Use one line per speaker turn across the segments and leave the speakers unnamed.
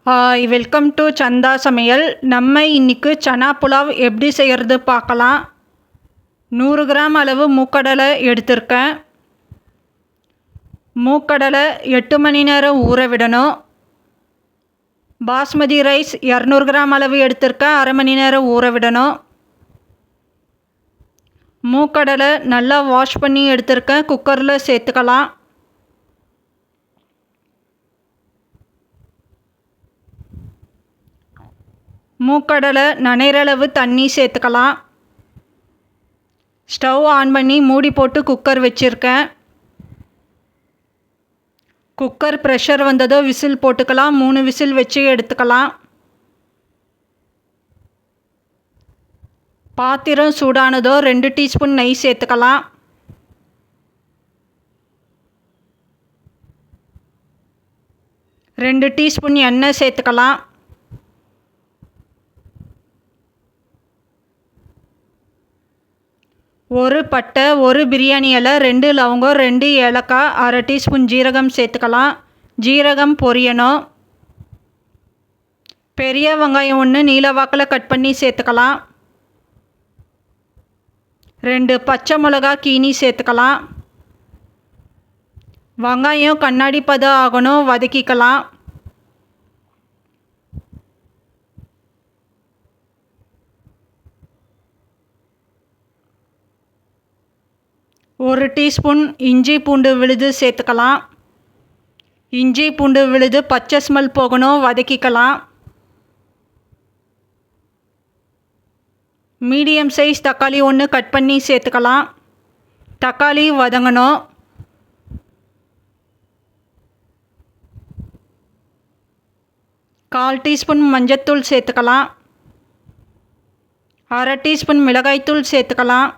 Hi, welcome to சந்தா சமையல். நம்ம இன்றைக்கி சனா புலாவ் எப்படி செய்கிறது பார்க்கலாம். 100 கிராம் அளவு மூக்கடலை எடுத்திருக்கேன். மூக்கடலை 8 மணி நேரம் ஊற விடணும். பாஸ்மதி ரைஸ் 200 கிராம் அளவு எடுத்திருக்கேன். அரை மணி நேரம் ஊற விடணும். மூக்கடலை நல்லா வாஷ் பண்ணி எடுத்திருக்கேன். குக்கரில் சேர்த்துக்கலாம். மூக்கடலை நனைகிற அளவு தண்ணி சேர்த்துக்கலாம். ஸ்டவ் ஆன் பண்ணி மூடி போட்டு குக்கர் வச்சுருக்கேன். குக்கர் ப்ரெஷர் வந்ததோ விசில் போட்டுக்கலாம். 3 விசில் வச்சு எடுத்துக்கலாம். பாத்திரம் சூடானதோ 2 டீஸ்பூன் நெய் சேர்த்துக்கலாம். ரெண்டு டீஸ்பூன் எண்ணெய் சேர்த்துக்கலாம். ஒரு பட்டை, ஒரு பிரியாணி இலை, 2 லவங்கம், 2 ஏலக்காய், அரை டீஸ்பூன் ஜீரகம் சேர்த்துக்கலாம். ஜீரகம் பொரியணும். பெரிய வெங்காயம் 1 நீல வாக்கில் கட் பண்ணி சேர்த்துக்கலாம். 2 பச்சை மிளகா கீனி சேர்த்துக்கலாம். வெங்காயம் கண்ணாடி பதம் ஆகணும், வதக்கிக்கலாம். ஒரு டீஸ்பூன் இஞ்சி பூண்டு விழுது சேர்த்துக்கலாம். இஞ்சி பூண்டு விழுது பச்சை ஸ்மெல் போகணும், வதக்கிக்கலாம். மீடியம் சைஸ் தக்காளி 1 கட் பண்ணி சேர்த்துக்கலாம். தக்காளி வதங்கணும். கால் டீஸ்பூன் மஞ்சத்தூள் சேர்த்துக்கலாம். அரை டீஸ்பூன் மிளகாய்த்தூள் சேர்த்துக்கலாம்.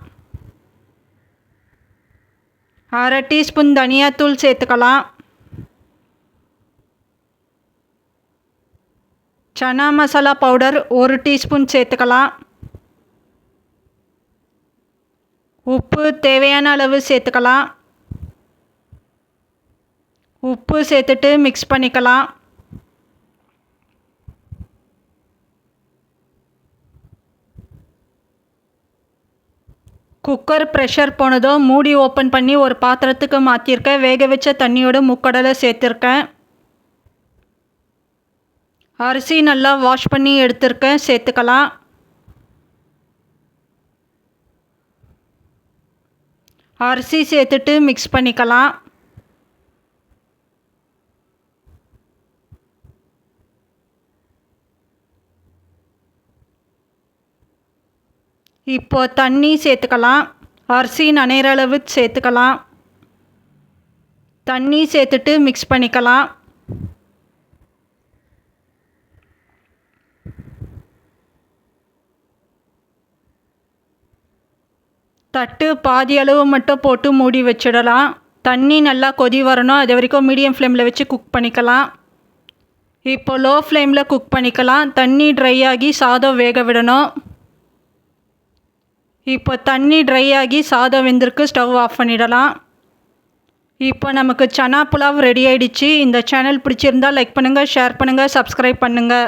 அரை டீஸ்பூன் தனியாத்தூள் சேர்த்துக்கலாம். சனா மசாலா பவுடர் 1 டீஸ்பூன் சேர்த்துக்கலாம். உப்பு தேவையான அளவு சேர்த்துக்கலாம். உப்பு சேர்த்துட்டு மிக்ஸ் பண்ணிக்கலாம். குக்கர் ப்ரெஷர் போனதோ மூடி ஓப்பன் பண்ணி ஒரு பாத்திரத்துக்கு மாற்றிருக்கேன். வேக வச்ச தண்ணியோட மூக்கடலை சேர்த்துருக்கேன். அரிசி நல்லா வாஷ் பண்ணி எடுத்துருக்கேன், சேர்த்துக்கலாம். அரிசி சேர்த்துட்டு மிக்ஸ் பண்ணிக்கலாம். இப்போ தண்ணி சேர்த்துக்கலாம். அரிசி நனைகிற அளவு சேர்த்துக்கலாம். தண்ணி சேர்த்துட்டு மிக்ஸ் பண்ணிக்கலாம். தட்டு பாதி அளவு மட்டும் போட்டு மூடி வச்சிடலாம். தண்ணி நல்லா கொதி வரணும், அது வரைக்கும் மீடியம் ஃப்ளேமில் வச்சு குக் பண்ணிக்கலாம். இப்போ லோ ஃப்ளேமில் குக் பண்ணிக்கலாம். தண்ணி ட்ரை ஆகி சாதம் வேக விடணும். இப்போ தண்ணி ட்ரை ஆகி சாதம் வெந்திருக்கு. ஸ்டவ் ஆஃப் பண்ணிடலாம். இப்போ நமக்கு சனா புலாவ் ரெடி ஆகிடுச்சு. இந்த சேனல் பிடிச்சிருந்தால் லைக் பண்ணுங்கள், ஷேர் பண்ணுங்கள், சப்ஸ்கிரைப் பண்ணுங்கள்.